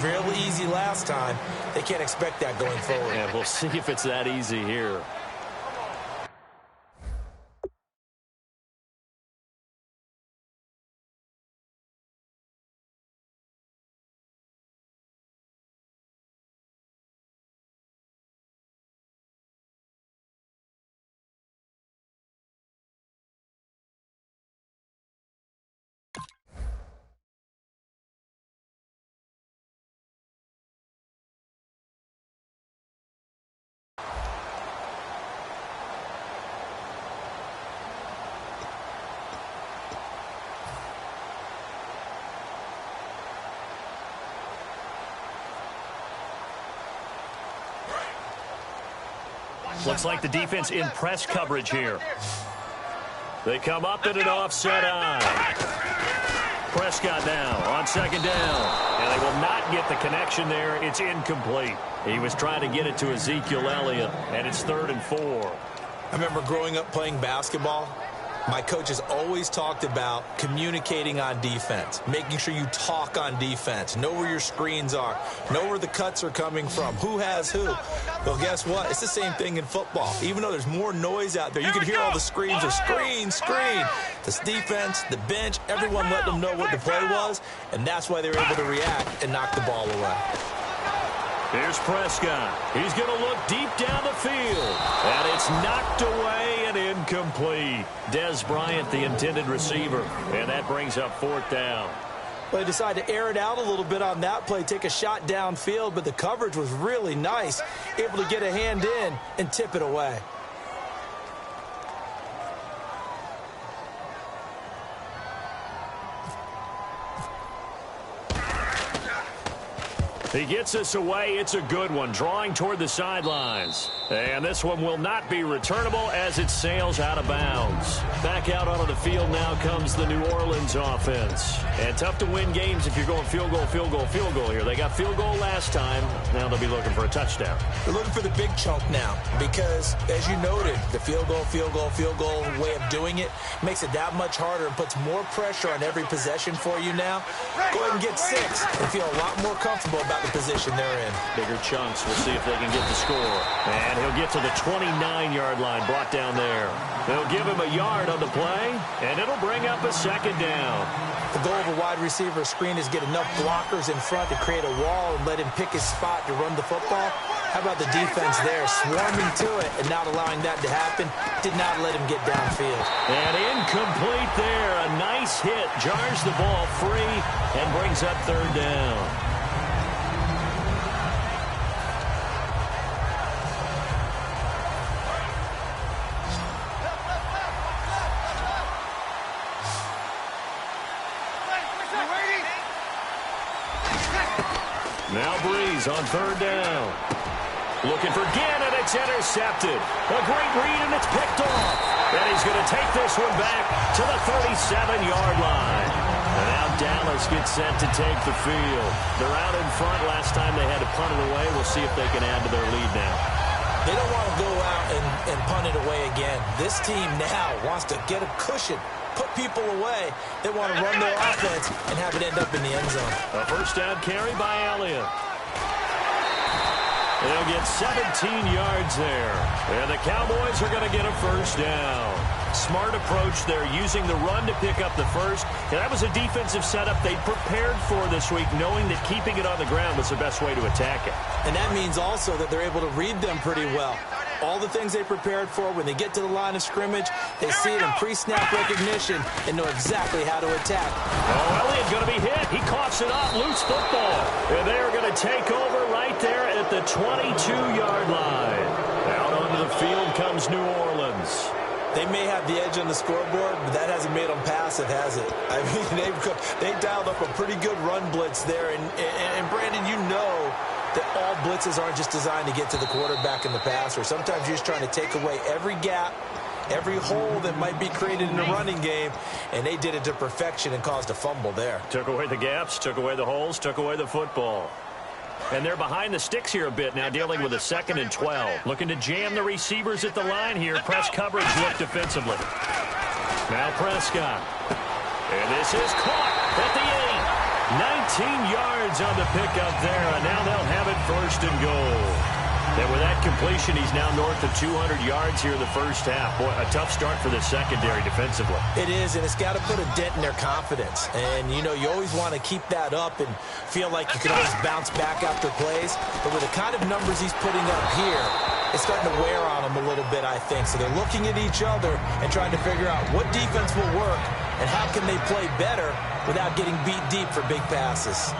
real easy last time. They can't expect that going forward. And we'll see if it's that easy here. Looks like the defense in press coverage here. They come up in an offset eye. Prescott now on second down. And they will not get the connection there. It's incomplete. He was trying to get it to Ezekiel Elliott, and it's 3rd and 4. I remember growing up playing basketball. My coaches always talked about communicating on defense, making sure you talk on defense, know where your screens are, know where the cuts are coming from, who has who. Well, guess what? It's the same thing in football. Even though there's more noise out there, you can hear all the screams of screen, screen. This defense, the bench, everyone let them know what the play was, and that's why they were able to react and knock the ball away. Here's Prescott. He's going to look deep down the field. And it's knocked away and incomplete. Dez Bryant, the intended receiver. And that brings up 4th down. Well, they decided to air it out a little bit on that play, take a shot downfield, but the coverage was really nice. Able to get a hand in and tip it away. He gets us away. It's a good one, drawing toward the sidelines. And this one will not be returnable as it sails out of bounds. Back out onto the field now comes the New Orleans offense. And tough to win games if you're going field goal, field goal, field goal here. They got field goal last time. Now they'll be looking for a touchdown. They're looking for the big chunk now because, as you noted, the field goal way of doing it makes it that much harder and puts more pressure on every possession for you now. Go ahead and get 6 and feel a lot more comfortable about the position they're in. Bigger chunks. We'll see if they can get the score. And he'll get to the 29-yard line, brought down there. They'll give him a yard on the play, and it'll bring up a 2nd down. The goal of a wide receiver screen is get enough blockers in front to create a wall and let him pick his spot to run the football. How about the defense there, swarming to it and not allowing that to happen? Did not let him get downfield. And incomplete there. A nice hit. Jars the ball free and brings up 3rd down. Now Breeze on 3rd down. Looking for Ginn, and it's intercepted. A great read, and it's picked off. And he's going to take this one back to the 37-yard line. And now Dallas gets set to take the field. They're out in front. Last time they had to punt it away. We'll see if they can add to their lead now. They don't want to go out and punt it away again. This team now wants to get a cushion, put people away. They want to run their offense and have it end up in the end zone. A 1st down carry by Elliott. They'll get 17 yards there. And the Cowboys are going to get a 1st down. Smart approach there, using the run to pick up the first. And that was a defensive setup they prepared for this week, knowing that keeping it on the ground was the best way to attack it. And that means also that they're able to read them pretty well. All the things they prepared for, when they get to the line of scrimmage, they see it in pre-snap recognition and know exactly how to attack. Oh, Elliott going to be hit. He coughs it up. Loose football. And they are going to take over right there at the 22-yard line. Out onto the field comes New Orleans. They may have the edge on the scoreboard, but that hasn't made them passive, has it? I mean, they dialed up a pretty good run blitz there. And Brandon, you know that all blitzes aren't just designed to get to the quarterback and the passer. Sometimes you're just trying to take away every gap, every hole that might be created in the running game, and they did it to perfection and caused a fumble there. Took away the gaps, took away the holes, took away the football. And they're behind the sticks here a bit now, dealing with a 2nd and 12. Looking to jam the receivers at the line here. Press coverage look defensively. Now Prescott. And this is caught at the 8. yards on the pickup there, and now they'll have it first and goal. And with that completion, he's now north of 200 yards here in the first half. Boy, a tough start for the secondary defensively. It is, and it's got to put a dent in their confidence. And, you know, you always want to keep that up and feel like you can always bounce back after plays. But with the kind of numbers he's putting up here, it's starting to wear on them a little bit, I think. So they're looking at each other and trying to figure out what defense will work and how can they play better without getting beat deep for big passes.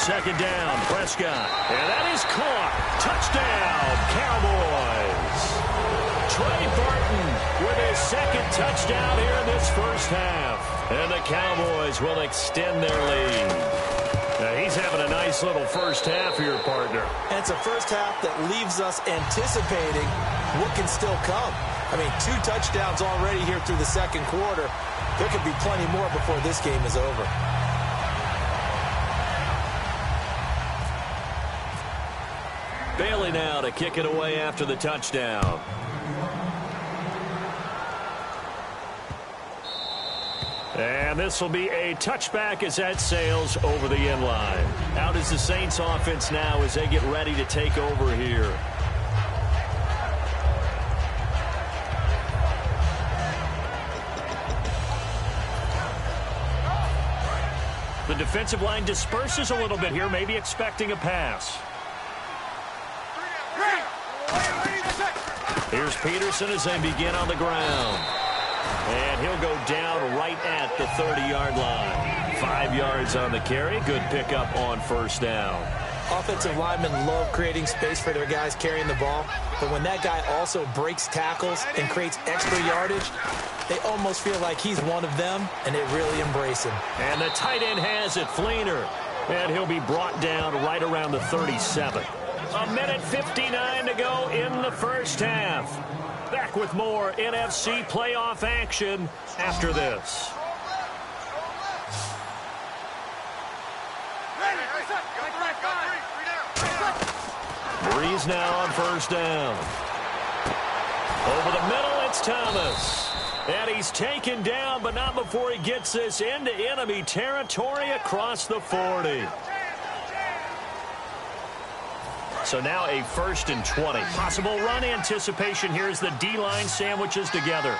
Second down, Prescott. And that is caught. Touchdown, Cowboys. Trey Burton with his second touchdown here in this first half. And the Cowboys will extend their lead. Now, he's having a nice little first half here, partner. And it's a first half that leaves us anticipating what can still come. I mean, 2 touchdowns already here through the second quarter. There could be plenty more before this game is over. Bailey now to kick it away after the touchdown. And this will be a touchback as that sails over the end line. Out is the Saints offense now as they get ready to take over here. The defensive line disperses a little bit here, maybe expecting a pass. Here's Peterson as they begin on the ground. And he'll go down right at the 30-yard line. 5 yards on the carry. Good pickup on first down. Offensive linemen love creating space for their guys carrying the ball. But when that guy also breaks tackles and creates extra yardage, they almost feel like he's one of them, and they really embrace him. And the tight end has it, Fleener. And he'll be brought down right around the 37. A minute 59 to go in the first half. Back with more NFC playoff action after this. Breeze now on first down. Over the middle, it's Thomas. And he's taken down, but not before he gets this into enemy territory across the 40. So now a 1st and 20. Possible run anticipation here as the D-line sandwiches together.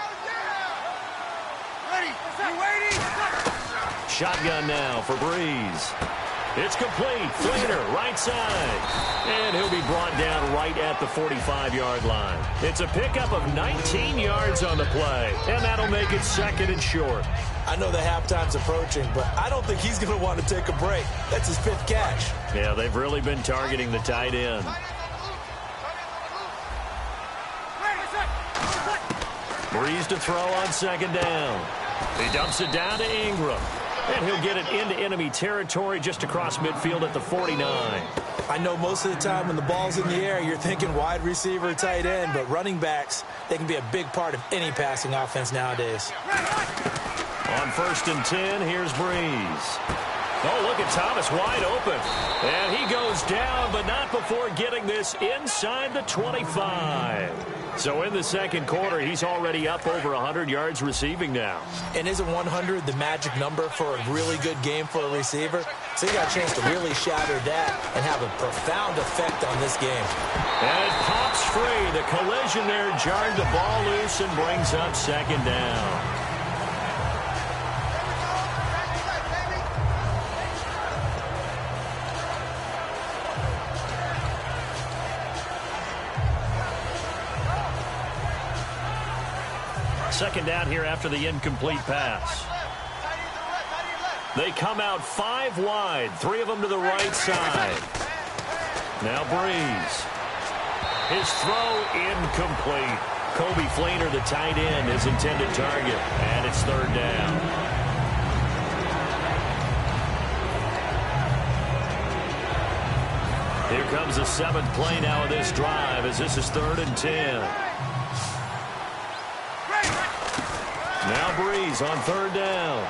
Shotgun now for Breeze. It's complete. Fleener, right side. And he'll be brought down right at the 45-yard line. It's a pickup of 19 yards on the play. And that'll make it 2nd and short. I know the halftime's approaching, but I don't think he's going to want to take a break. That's his 5th catch. Yeah, they've really been targeting the tight end. Breeze to throw on 2nd down. He dumps it down to Ingram. And he'll get it into enemy territory just across midfield at the 49. I know most of the time when the ball's in the air, you're thinking wide receiver, tight end, but running backs, they can be a big part of any passing offense nowadays. On 1st and 10, here's Breeze. Oh, look at Thomas wide open. And he goes down, but not before getting this inside the 25. So in the second quarter, he's already up over 100 yards receiving now. And isn't 100 the magic number for a really good game for a receiver? So he got a chance to really shatter that and have a profound effect on this game. And it pops free. The collision there jarred the ball loose and brings up 2nd down. Second down here after the incomplete pass. They come out 5 wide, 3 of them to the right side. Now Breeze. His throw incomplete. Kobe Fleener, the tight end, his intended target, and it's 3rd down. Here comes the 7th play now of this drive as this is 3rd and 10. Now Breeze on 3rd down.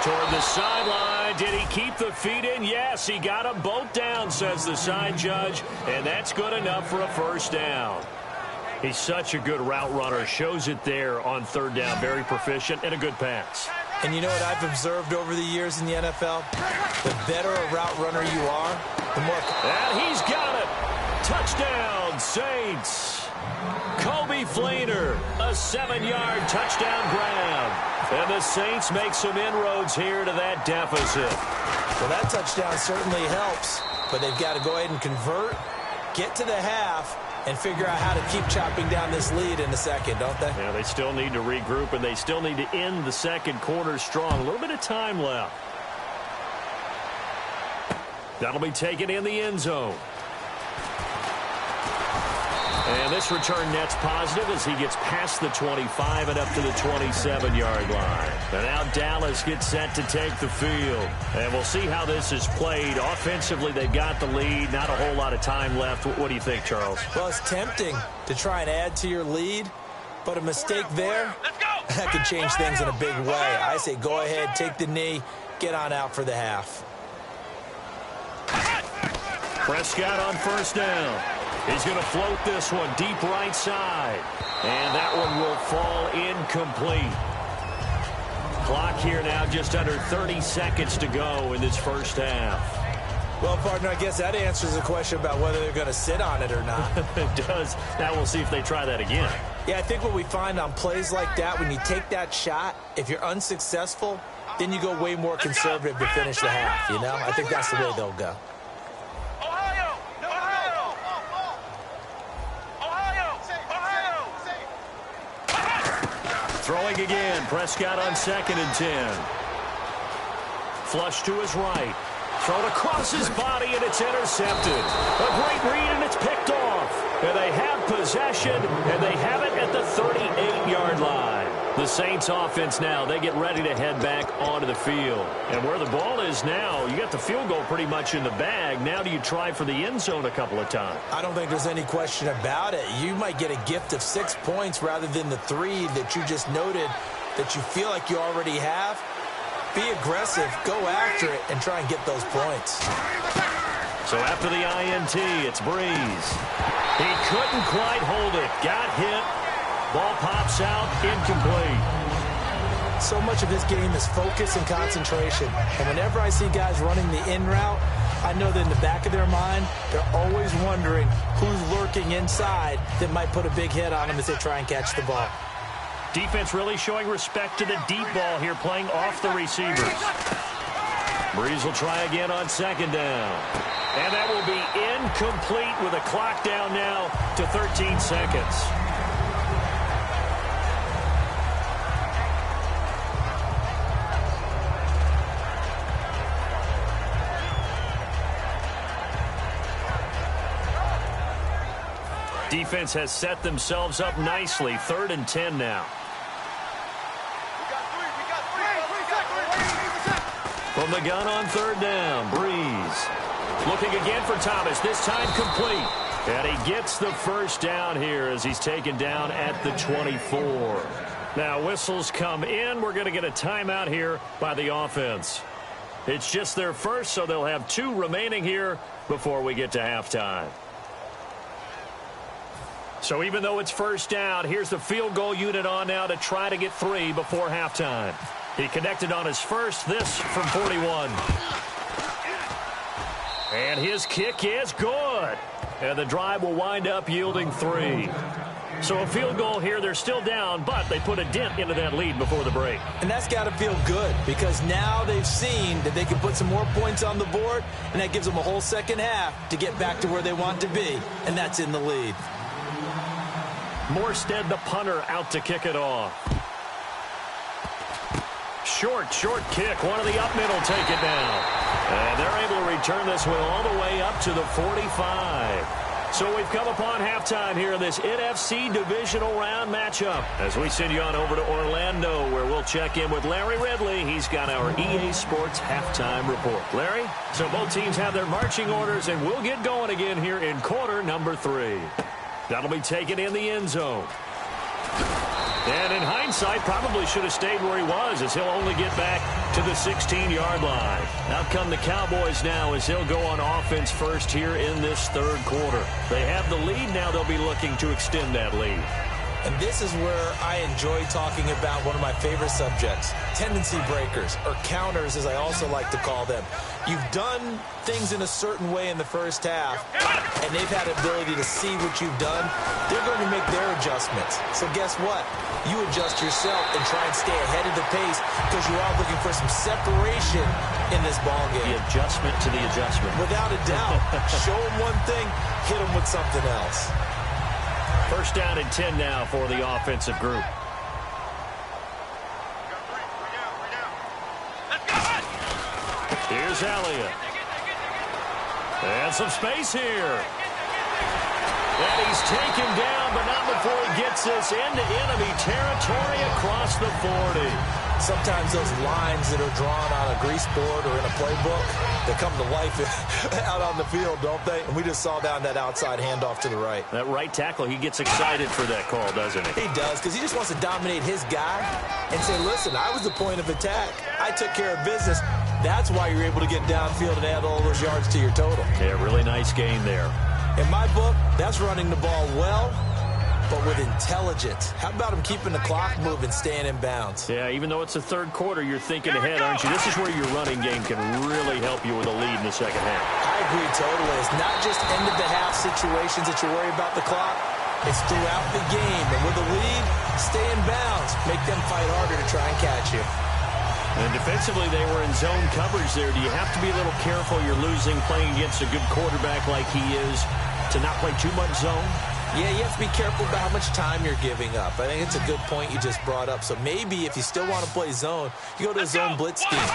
Toward the sideline. Did he keep the feet in? Yes, he got them both down, says the side judge. And that's good enough for a first down. He's such a good route runner. Shows it there on third down. Very proficient and a good pass. And you know what I've observed over the years in the NFL? The better a route runner you are, the more... And he's got it. Touchdown, Saints. Kobe Fleener, a 7-yard touchdown grab. And the Saints make some inroads here to that deficit. Well, that touchdown certainly helps, but they've got to go ahead and convert, get to the half, and figure out how to keep chopping down this lead in the second, don't they? Yeah, they still need to regroup, and they still need to end the second quarter strong. A little bit of time left. That'll be taken in the end zone. And this return net's positive as he gets past the 25 and up to the 27-yard line. And now Dallas gets set to take the field. And we'll see how this is played. Offensively, they've got the lead. Not a whole lot of time left. What do you think, Charles? Well, it's tempting to try and add to your lead, but a mistake there, that could change things in a big way. I say go ahead, take the knee, get on out for the half. Prescott on first down. He's going to float this one deep right side. And that one will fall incomplete. Clock here now just under 30 seconds to go in this first half. Well, partner, I guess that answers the question about whether they're going to sit on it or not. It does. Now we'll see if they try that again. Yeah, I think what we find on plays like that, when you take that shot, if you're unsuccessful, then you go way more conservative to finish the half, you know? I think that's the way they'll go. Throwing again, Prescott on 2nd and 10. Flush to his right. Thrown across his body, and it's intercepted. A great read, and it's picked off. And they have possession, and they have it at the 38-yard line. The Saints offense now, they get ready to head back onto the field. And where the ball is now, you got the field goal pretty much in the bag. Now do you try for the end zone a couple of times? I don't think there's any question about it. You might get a gift of 6 points rather than the 3 that you just noted that you feel like you already have. Be aggressive, go after it, and try and get those points. So after the INT, it's Breeze. He couldn't quite hold it. Got hit. Ball pops out, incomplete. So much of his game is focus and concentration. And whenever I see guys running the in route, I know that in the back of their mind, they're always wondering who's lurking inside that might put a big hit on them as they try and catch the ball. Defense really showing respect to the deep ball here, playing off the receivers. Breeze will try again on 2nd down. And that will be incomplete with a clock down now to 13 seconds. Defense has set themselves up nicely. 3rd and 10 now. From the gun on 3rd down, Breeze. Looking again for Thomas, this time complete. And he gets the first down here as he's taken down at the 24. Now whistles come in. We're going to get a timeout here by the offense. It's just their first, so they'll have 2 remaining here before we get to halftime. So even though it's first down, here's the field goal unit on now to try to get 3 before halftime. He connected on his first, this from 41. And his kick is good. And the drive will wind up yielding 3. So a field goal here, they're still down, but they put a dent into that lead before the break. And that's got to feel good because now they've seen that they can put some more points on the board, and that gives them a whole second half to get back to where they want to be, and that's in the lead. Morstead, the punter, out to kick it off. Short kick. One of the up middle take it down. And they're able to return this one all the way up to the 45. So we've come upon halftime here in this NFC divisional round matchup as we send you on over to Orlando where we'll check in with Larry Ridley. He's got our EA Sports halftime report. Larry, so both teams have their marching orders and we'll get going again here in quarter number 3. That'll be taken in the end zone. And in hindsight, probably should have stayed where he was, as he'll only get back to the 16-yard line. Out come the Cowboys now as they'll go on offense first here in this third quarter. They have the lead. Now they'll be looking to extend that lead. And this is where I enjoy talking about one of my favorite subjects, tendency breakers, or counters as I also like to call them. You've done things in a certain way in the first half, and they've had the ability to see what you've done. They're going to make their adjustments. So guess what? You adjust yourself and try and stay ahead of the pace because you are looking for some separation in this ballgame. The adjustment to the adjustment. Without a doubt. Show them one thing, hit them with something else. First down and 10 now for the offensive group. Here's Elliott. And some space here. And he's taken down, but not before he gets this into enemy territory across the 40. Sometimes those lines that are drawn on a grease board or in a playbook, they come to life out on the field, don't they? And we just saw down that outside handoff to the right. That right tackle, he gets excited for that call, doesn't he? He does, because he just wants to dominate his guy and say, listen, I was the point of attack. I took care of business. That's why you're able to get downfield and add all those yards to your total. Yeah, really nice gain there. In my book, that's running the ball well, but with intelligence. How about him keeping the clock moving, staying in bounds? Yeah, even though it's the third quarter, you're thinking ahead, aren't you? This is where your running game can really help you with a lead in the second half. I agree totally. It's not just end-of-the-half situations that you worry about the clock. It's throughout the game. And with a lead, stay in bounds. Make them fight harder to try and catch you. And defensively, they were in zone coverage there. Do you have to be a little careful? You're losing playing against a good quarterback like he is to not play too much zone? Yeah, you have to be careful about how much time you're giving up. I think it's a good point you just brought up. So maybe if you still want to play zone, you go to a zone blitz scheme,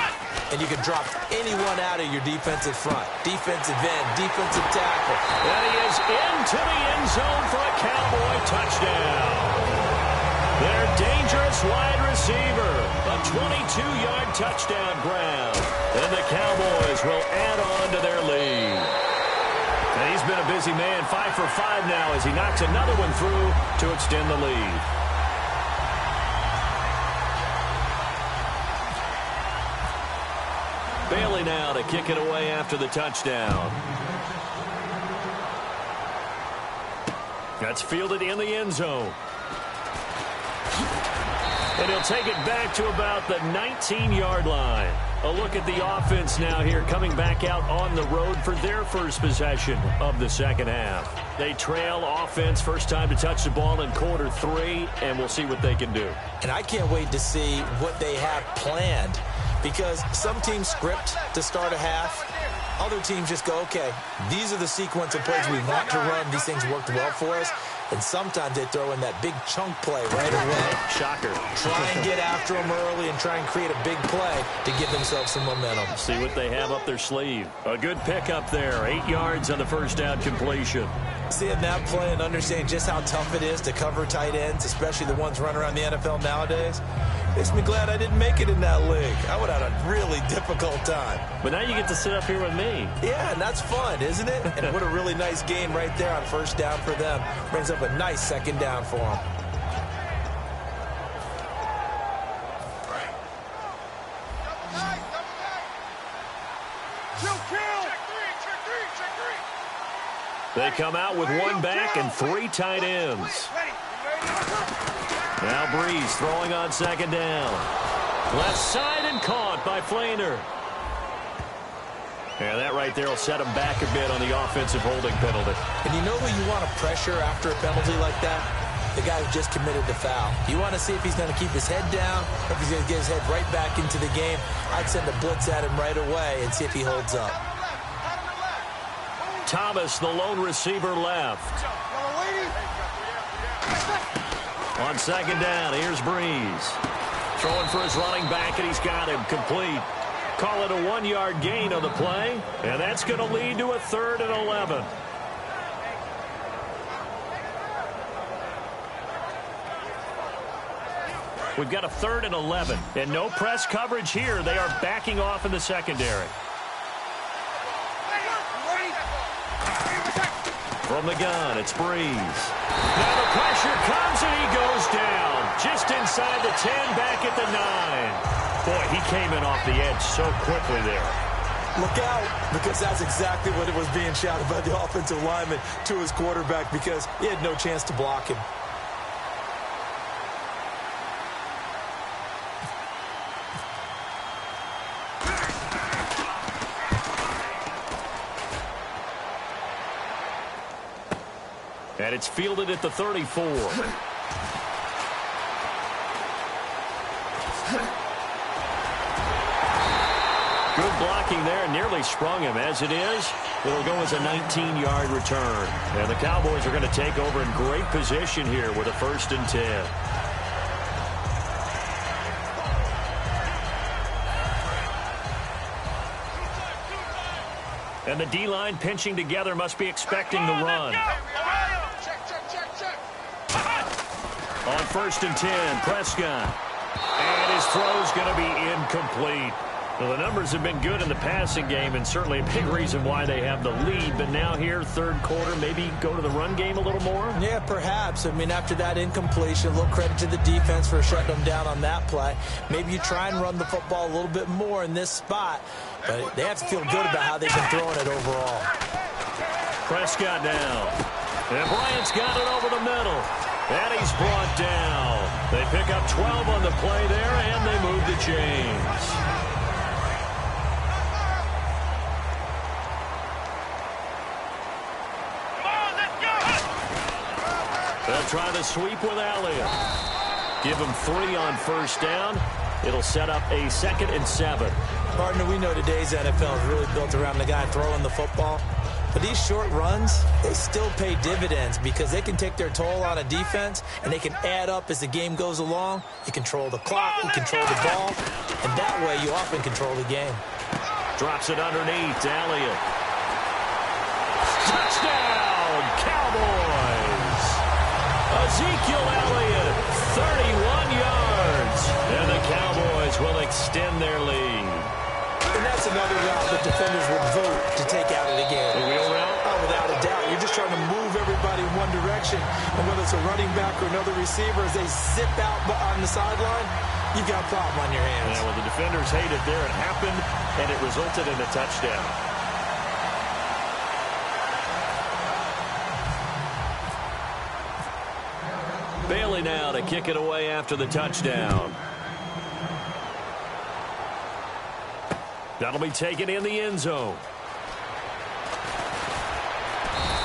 and you can drop anyone out of your defensive front. Defensive end, defensive tackle. And he is into the end zone for a Cowboy touchdown. Their dangerous wide receiver, a 22-yard touchdown grab. And the Cowboys will add on to their lead. And he's been a busy man, 5 for 5 now as he knocks another one through to extend the lead. Bailey now to kick it away after the touchdown. That's fielded in the end zone. And he'll take it back to about the 19-yard line. A look at the offense now here, coming back out on the road for their first possession of the second half. They trail offense, first time to touch the ball in quarter 3, and we'll see what they can do. And I can't wait to see what they have planned, because some teams script to start a half. Other teams just go, okay, these are the sequence of plays we want to run. These things worked well for us. And sometimes they throw in that big chunk play right away. Shocker. Try and get after them early and try and create a big play to give themselves some momentum. See what they have up their sleeve. A good pickup there. 8 yards on the first down completion. Seeing that play and understanding just how tough it is to cover tight ends, especially the ones running around the NFL nowadays, makes me glad I didn't make it in that league. I would have had a really difficult time. But now you get to sit up here with me. Yeah, and that's fun, isn't it? And what a really nice game right there on first down for them. Brings up a nice second down for them. They come out with one back and 3 tight ends. Now Breeze throwing on second down. Left side and caught by Flainer. Yeah, that right there will set him back a bit on the offensive holding penalty. And you know who you want to pressure after a penalty like that? The guy who just committed the foul. You want to see if he's going to keep his head down or if he's going to get his head right back into the game. I'd send a blitz at him right away and see if he holds up. Thomas, the lone receiver, left. On second down, here's Breeze. Throwing for his running back, and he's got him complete. Call it a 1-yard gain on the play, and that's going to lead to a 3rd and 11. We've got a 3rd and 11, and no press coverage here. They are backing off in the secondary. From the gun, it's Breeze. Now the pressure comes, and he goes down. Just inside the 10, back at the 9. Boy, he came in off the edge so quickly there. Look out, because that's exactly what it was being shouted by the offensive lineman to his quarterback, because he had no chance to block him. And it's fielded at the 34. Good blocking there, nearly sprung him. As it is, it'll go as a 19-yard return. And the Cowboys are going to take over in great position here with a 1st and 10. And the D-line pinching together, must be expecting the run. On 1st and 10, Prescott. And his throw's going to be incomplete. Well, the numbers have been good in the passing game, and certainly a big reason why they have the lead. But now here, 3rd quarter, maybe go to the run game a little more? Yeah, perhaps. I mean, after that incompletion, a little credit to the defense for shutting them down on that play. Maybe you try and run the football a little bit more in this spot, but they have to feel good about how they've been throwing it overall. Prescott now. And Bryant's got it over the middle. And he's brought down. They pick up 12 on the play there, and they move the chains. They'll try the sweep with Elliott. Give him 3 on 1st down. It'll set up a 2nd and 7. Partner, we know today's NFL is really built around the guy throwing the football. But these short runs, they still pay dividends because they can take their toll on a defense, and they can add up as the game goes along. You control the clock, you control the ball, and that way you often control the game. Drops it underneath to Elliott. Touchdown, Cowboys! Ezekiel Elliott, 31 yards. And the Cowboys will extend their lead. And that's another route that defenders would vote to take out of the game. A wheel route? Oh, without a doubt. You're just trying to move everybody in one direction. And whether it's a running back or another receiver, as they zip out on the sideline, you've got a problem on your hands. Yeah, well, the defenders hate it there. It happened, and it resulted in a touchdown. Bailey now to kick it away after the touchdown. That'll be taken in the end zone.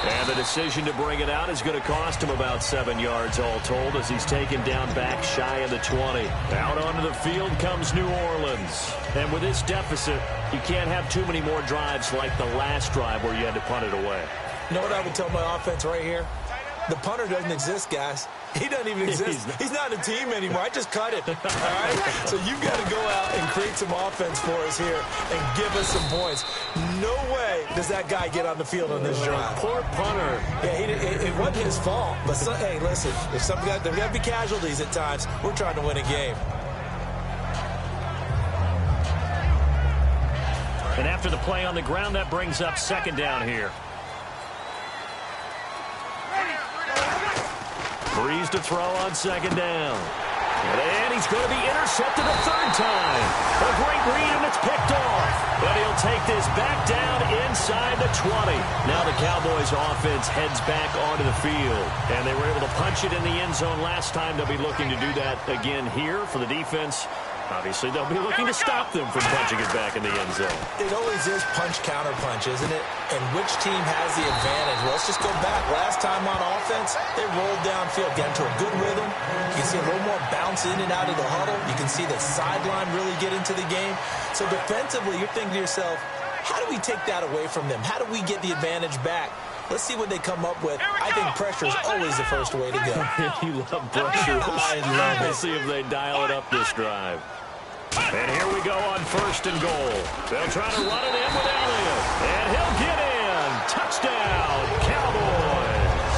And the decision to bring it out is going to cost him about 7 yards all told, as he's taken down back shy of the 20. Out onto the field comes New Orleans. And with this deficit, you can't have too many more drives like the last drive where you had to punt it away. You know what I would tell my offense right here? The punter doesn't exist, guys. He doesn't even exist. He's not a team anymore. I just cut it. All right? So you've got to go out and create some offense for us here and give us some points. No way does that guy get on the field on this drive. Poor punter. Yeah, it wasn't his fault. But, hey, listen, if there's got to be casualties at times. We're trying to win a game. And after the play on the ground, that brings up 2nd down here. Breeze to throw on 2nd down. And he's going to be intercepted a 3rd time. A great read, and it's picked off. But he'll take this back down inside the 20. Now the Cowboys offense heads back onto the field. And they were able to punch it in the end zone last time. They'll be looking to do that again here for the defense. Obviously, they'll be looking to stop them from punching it back in the end zone. It always is punch-counter-punch, isn't it? And which team has the advantage? Well, let's just go back. Last time on offense, they rolled downfield, got into a good rhythm. You can see a little more bounce in and out of the huddle. You can see the sideline really get into the game. So defensively, you're thinking to yourself, how do we take that away from them? How do we get the advantage back? Let's see what they come up with. I think pressure is always the first way to go. You love pressure. I love it. Let's see if they dial it up this drive. And here we go on 1st and goal. They'll try to run it in with Elliott. And he'll get in. Touchdown, Cowboys.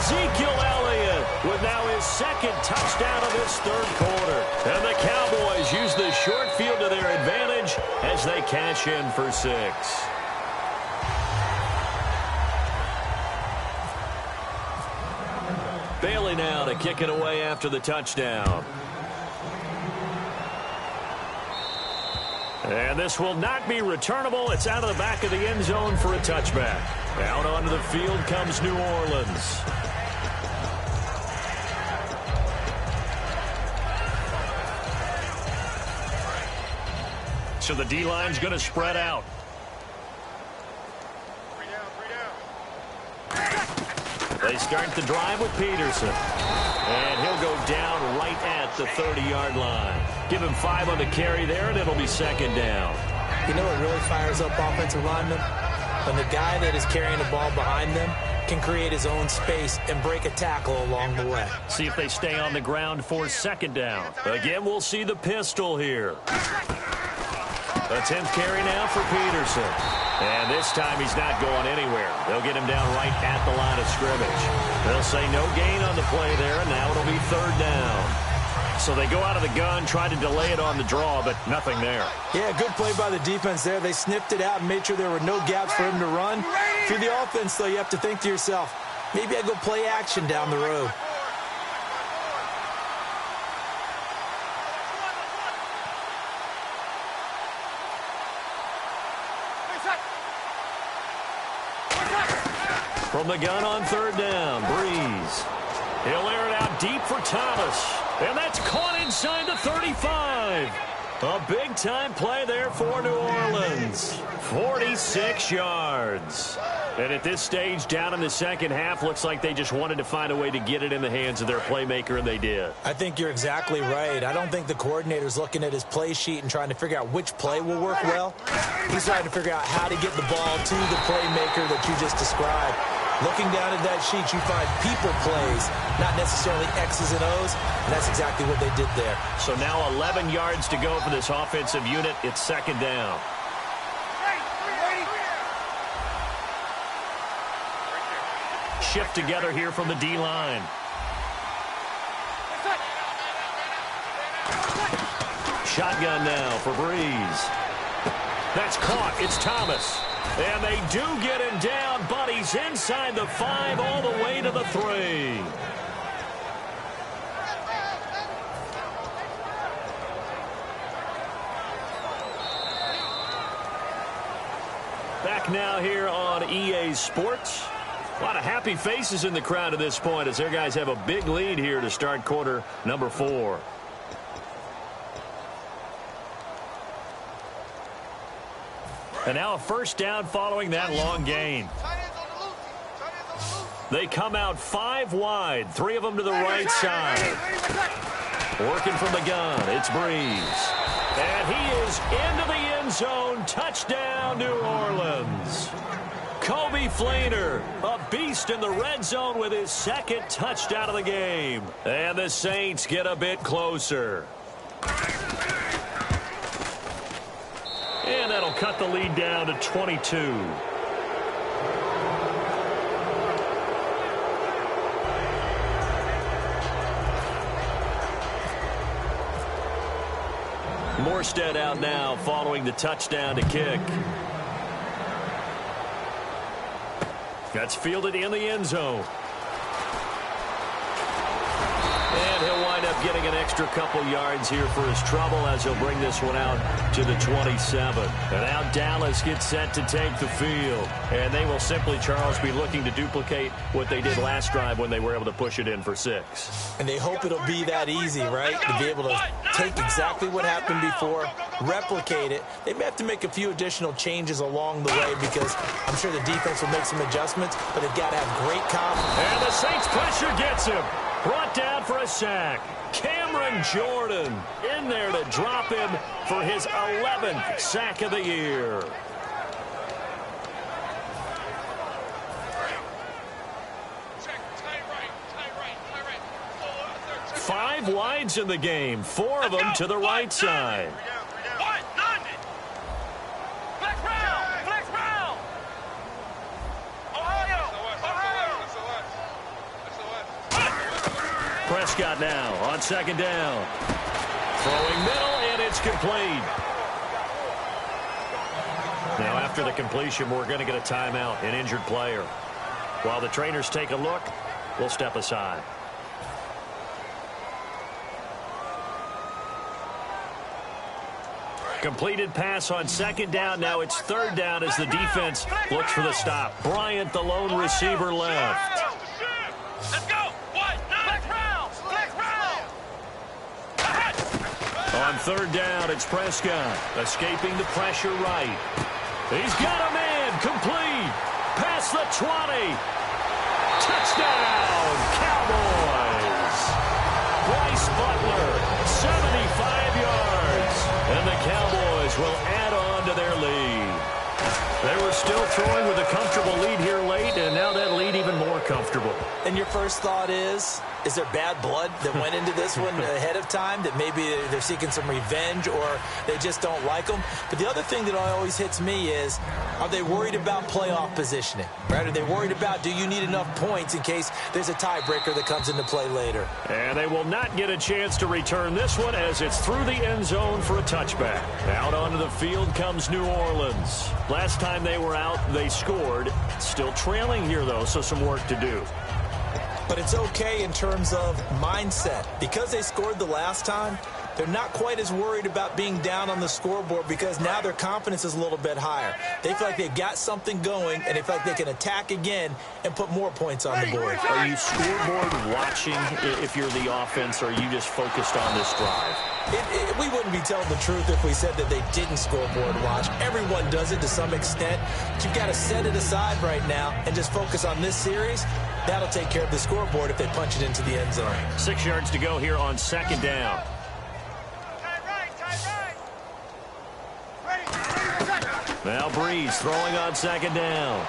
Ezekiel Elliott with now his 2nd touchdown of this 3rd quarter. And the Cowboys use the short field to their advantage as they cash in for 6. Bailey now to kick it away after the touchdown. And this will not be returnable. It's out of the back of the end zone for a touchback. Out onto the field comes New Orleans. So the D-line's going to spread out. They start the drive with Peterson. And he'll go down right at the 30-yard line. Give him 5 on the carry there, and it'll be second down. You know what really fires up offensive linemen? When the guy that is carrying the ball behind them can create his own space and break a tackle along the way. See if they stay on the ground for second down. Again, we'll see the pistol here. A 10th carry now for Peterson. And this time he's not going anywhere. They'll get him down right at the line of scrimmage. They'll say no gain on the play there, and now it'll be third down. So they go out of the gun, try to delay it on the draw, but nothing there. Yeah, good play by the defense there. They sniffed it out and made sure there were no gaps for him to run. Through the offense, though, you have to think to yourself, maybe I go play action down the road. From the gun on third down, Breeze. He'll air it out deep for Thomas. And that's caught inside the 35. A big-time play there for New Orleans. 46 yards. And at this stage, down in the second half, looks like they just wanted to find a way to get it in the hands of their playmaker, and they did. I think you're exactly right. I don't think the coordinator's looking at his play sheet and trying to figure out which play will work well. He's trying to figure out how to get the ball to the playmaker that you just described. Looking down at that sheet, you find people plays, not necessarily X's and O's, and that's exactly what they did there. So now 11 yards to go for this offensive unit. It's second down. Shift together here from the D-line. Shotgun now for Breeze. That's caught. It's Thomas. And they do get him down, but he's inside the 5 all the way to the 3. Back now here on EA Sports. A lot of happy faces in the crowd at this point as their guys have a big lead here to start quarter number 4. And now a first down following that long gain. They come out 5 wide, 3 of them to the right side. Working from the gun, it's Breeze. And he is into the end zone. Touchdown, New Orleans. Kobe Flainer, a beast in the red zone with his second touchdown of the game. And the Saints get a bit closer. And that'll cut the lead down to 22. Morstead out now following the touchdown to kick. That's fielded in the end zone. And he'll wind up getting an extra couple yards here for his trouble as he'll bring this one out to the 27. And now Dallas gets set to take the field. And they will simply, Charles, be looking to duplicate what they did last drive when they were able to push it in for 6. And they hope it'll be that easy, right? To be able to take exactly what happened before, replicate it. They may have to make a few additional changes along the way because I'm sure the defense will make some adjustments, but they've got to have great confidence. And the Saints pressure gets him. Brought down for a sack. Cameron Jordan in there to drop him for his 11th sack of the year. Five wides in the game, 4 of them to the right side. Prescott now on second down. Throwing middle, and it's complete. Now after the completion, we're going to get a timeout, an injured player. While the trainers take a look, we'll step aside. Completed pass on second down. Now it's third down as the defense looks for the stop. Bryant, the lone receiver, left. Let's go. Next round. On third down, it's Prescott. Escaping the pressure right. He's got a man. Complete. Past the 20. Touchdown, Cowboys. Bryce Butler, 75 yards. And the Cowboys will add on to their lead. They were still throwing with a comfortable lead here late, and now that lead even more comfortable. And your first thought is there bad blood that went into this one ahead of time, that maybe they're seeking some revenge or they just don't like them? But the other thing that always hits me is, are they worried about playoff positioning? Right? Are they worried about, do you need enough points in case there's a tiebreaker that comes into play later? And they will not get a chance to return this one as it's through the end zone for a touchback. Out onto the field comes New Orleans. Last time they were out, they scored. Still trailing here, though, so some work to do. But it's okay in terms of mindset. Because they scored the last time, they're not quite as worried about being down on the scoreboard because now their confidence is a little bit higher. They feel like they've got something going, and they feel like they can attack again and put more points on the board. Are you scoreboard watching if you're the offense, or are you just focused on this drive? We wouldn't be telling the truth if we said that they didn't scoreboard watch. Everyone does it to some extent. But you've got to set it aside right now and just focus on this series. That'll take care of the scoreboard if they punch it into the end zone. 6 yards to go here on second down. Now Breeze throwing on second down.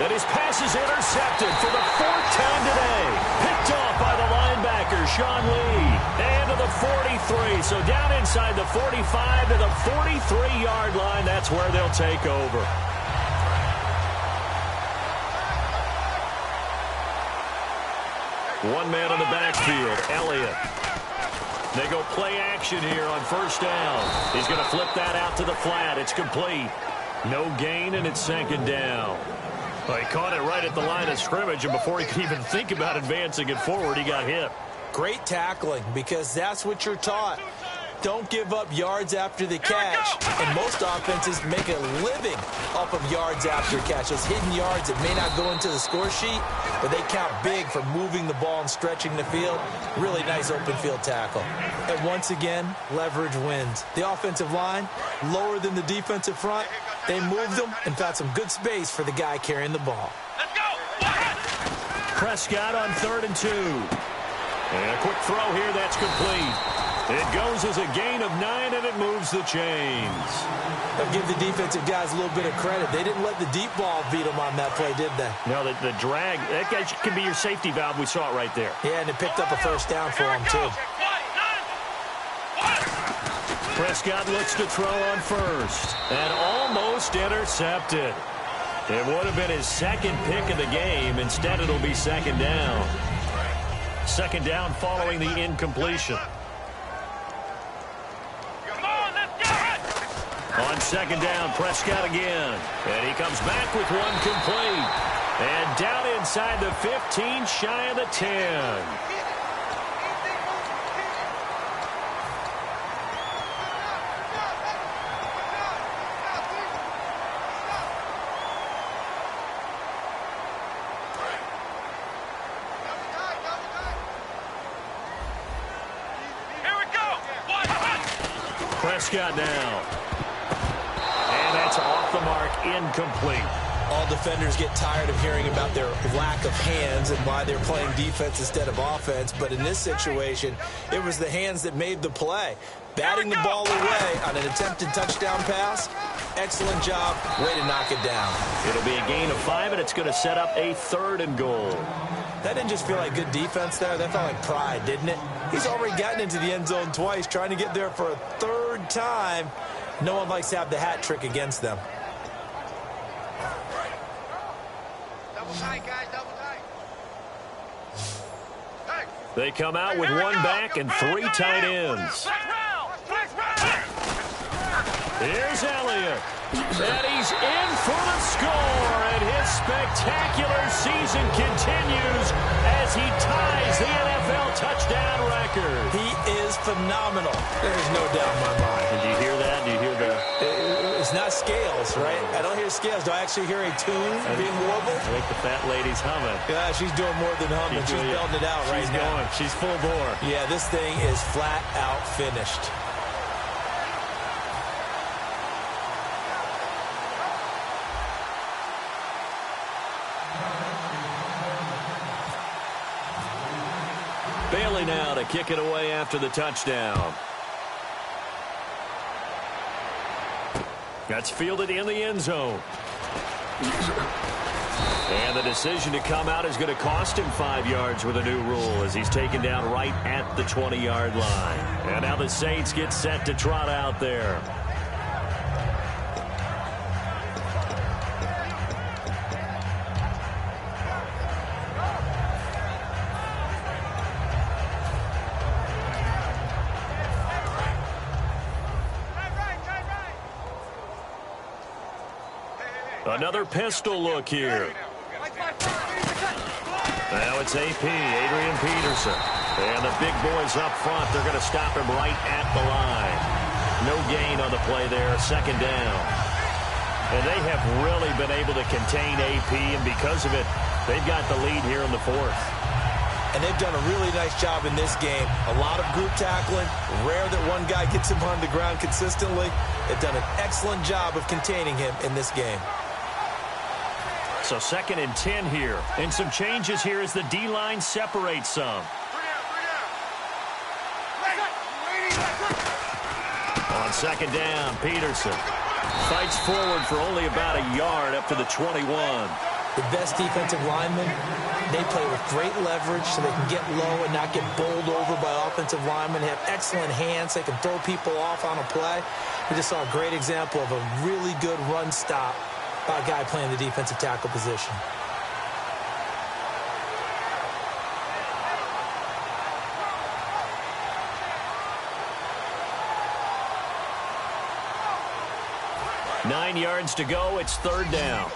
And his pass is intercepted for the fourth time today. Picked off by the linebacker, Sean Lee. And to the 43. So down inside the 45 to the 43-yard line. That's where they'll take over. One man on the backfield, Elliott. They go play action here on first down. He's going to flip that out to the flat. It's complete. No gain, and it's second down. Well, he caught it right at the line of scrimmage, and before he could even think about advancing it forward, he got hit. Great tackling, because that's what you're taught. Don't give up yards after the catch. And most offenses make a living off of yards after catch. Those hidden yards that may not go into the score sheet, but they count big for moving the ball and stretching the field. Really nice open field tackle. And once again, leverage wins. The offensive line, lower than the defensive front. They moved them and found some good space for the guy carrying the ball. Let's go. Prescott on 3rd and 2. And a quick throw here, that's complete. It goes as a gain of 9, and it moves the chains. I'll give the defensive guys a little bit of credit. They didn't let the deep ball beat them on that play, did they? No, the drag, that guy can be your safety valve. We saw it right there. Yeah, and it picked up a first down for him, too. Prescott looks to throw on first, and almost intercepted. It would have been his second pick of the game. Instead, it'll be second down. Second down following the incompletion. On second down, Prescott again. And he comes back with one complete. And down inside the 15, shy of the 10. Prescott now. And that's off the mark, incomplete. All defenders get tired of hearing about their lack of hands and why they're playing defense instead of offense. But in this situation, it was the hands that made the play. Batting the ball away on an attempted touchdown pass. Excellent job. Way to knock it down. It'll be a gain of 5, and it's going to set up a 3rd and goal. That didn't just feel like good defense there. That felt like pride, didn't it? He's already gotten into the end zone twice, trying to get there for a 3rd time. No one likes to have the hat trick against them. Double tight, guys, double tight. They come out with one back and 3 tight ends. Here's Elliott. And he's in for the score. And his spectacular season continues as he ties the NFL touchdown record. He is phenomenal. There's no doubt in my mind. And do you hear that? Do you hear the... It's not scales, right? I don't hear scales. Do I actually hear a tune being warbled? I think the fat lady's humming. Yeah, she's doing more than humming. She's belting it out right now. She's going. She's full bore. Yeah, this thing is flat out finished. Bailey now to kick it away after the touchdown. That's fielded in the end zone. And the decision to come out is going to cost him 5 yards with a new rule as he's taken down right at the 20-yard line. And now the Saints get set to trot out there. Another pistol look here. Now it's AP, Adrian Peterson. And the big boys up front, they're going to stop him right at the line. No gain on the play there, second down. And they have really been able to contain AP, and because of it, they've got the lead here in the fourth. And they've done a really nice job in this game. A lot of group tackling. Rare that one guy gets him on the ground consistently. They've done an excellent job of containing him in this game. So 2nd and 10 here. And some changes here as the D-line separates some. On 2nd down, Peterson fights forward for only about a yard up to the 21. The best defensive linemen, they play with great leverage so they can get low and not get bowled over by offensive linemen. They have excellent hands. They can throw people off on a play. We just saw a great example of a really good run stop by a guy playing the defensive tackle position. Nine yards to go. It's 3rd down.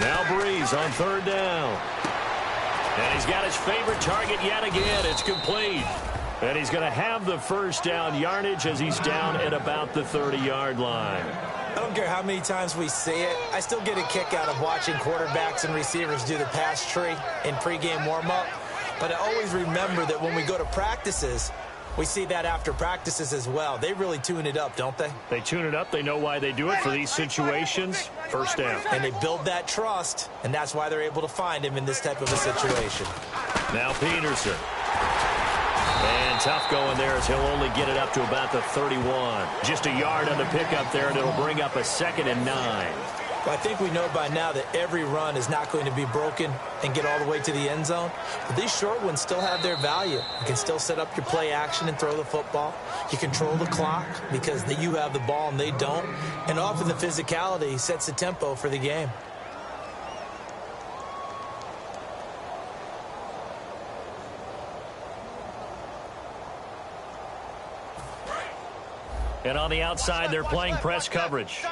Now Breeze on 3rd down. And he's got his favorite target yet again. It's complete. And he's going to have the first down yardage as he's down at about the 30-yard line. I don't care how many times we see it. I still get a kick out of watching quarterbacks and receivers do the pass tree in pregame warm-up. But I always remember that when we go to practices, we see that after practices as well. They really tune it up, don't they? They tune it up. They know why they do it for these situations. First down. And they build that trust, and that's why they're able to find him in this type of a situation. Now Peterson. And tough going there as he'll only get it up to about the 31. Just a yard on the pickup there, and it'll bring up a 2nd and 9. Well, I think we know by now that every run is not going to be broken and get all the way to the end zone. But these short ones still have their value. You can still set up your play action and throw the football. You control the clock because you have the ball and they don't. And often the physicality sets the tempo for the game. And on the outside, they're playing press coverage.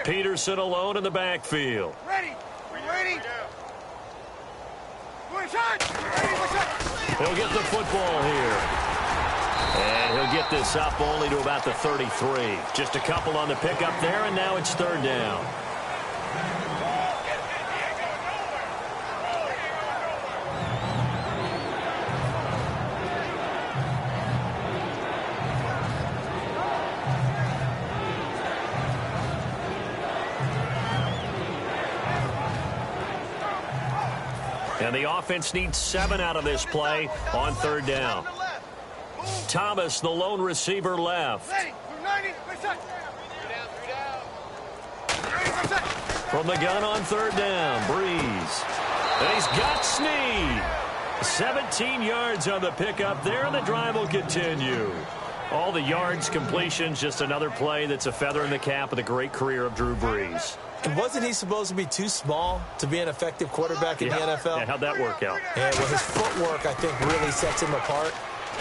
Peterson alone in the backfield. Ready? We ready? He'll get the football here. And he'll get this up only to about the 33. Just a couple on the pickup there, and now it's 3rd down. And the offense needs 7 out of this play on 3rd down. Thomas, the lone receiver, left. From the gun on 3rd down, Breeze. And he's got Snead. 17 yards on the pickup there, and the drive will continue. All the yards, completions, just another play that's a feather in the cap of the great career of Drew Brees. And wasn't he supposed to be too small to be an effective quarterback in the NFL? Yeah, how'd that work out? Yeah, well, his footwork, I think, really sets him apart.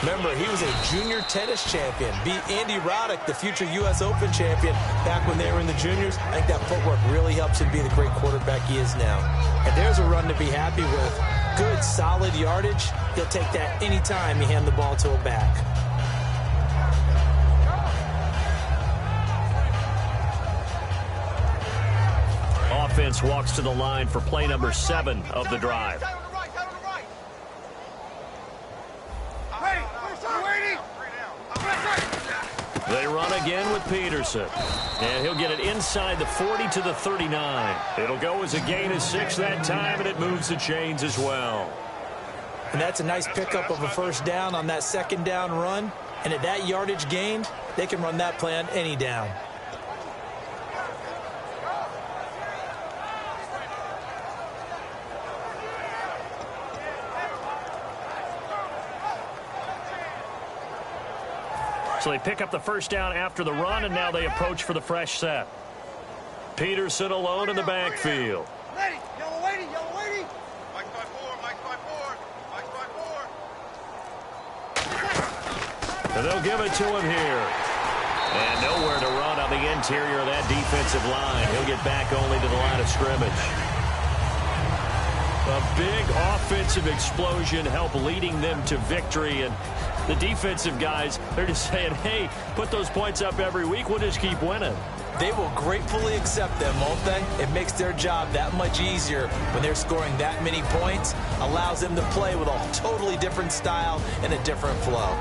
Remember, he was a junior tennis champion, beat Andy Roddick, the future U.S. Open champion, back when they were in the juniors. I think that footwork really helps him be the great quarterback he is now. And there's a run to be happy with. Good, solid yardage. He'll take that anytime you hand the ball to a back. Offense walks to the line for play number 7 of the drive. They run again with Peterson. And he'll get it inside the 40 to the 39. It'll go as a gain of 6 that time, and it moves the chains as well. And that's a nice pickup of a first down on that second down run. And at that yardage gained, they can run that play on any down. So they pick up the first down after the run, and now they approach for the fresh set. Peterson alone in the backfield. Ready, yellow lady, yellow lady. Mike by 4, Mike by 4, Mike by 4. And they'll give it to him here. And nowhere to run on the interior of that defensive line. He'll get back only to the line of scrimmage. A big offensive explosion helped leading them to victory, and the defensive guys, they're just saying, hey, put those points up every week. We'll just keep winning. They will gratefully accept them, won't they? It makes their job that much easier when they're scoring that many points. Allows them to play with a totally different style and a different flow.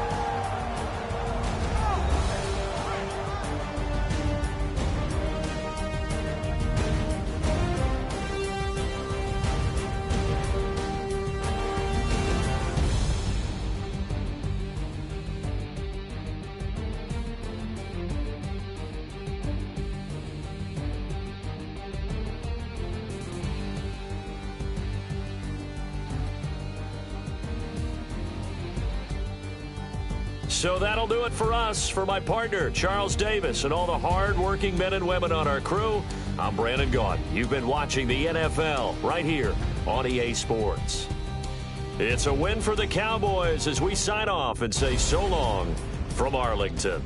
So that'll do it for us. For my partner, Charles Davis, and all the hard-working men and women on our crew, I'm Brandon Gaudin. You've been watching the NFL right here on EA Sports. It's a win for the Cowboys as we sign off and say so long from Arlington.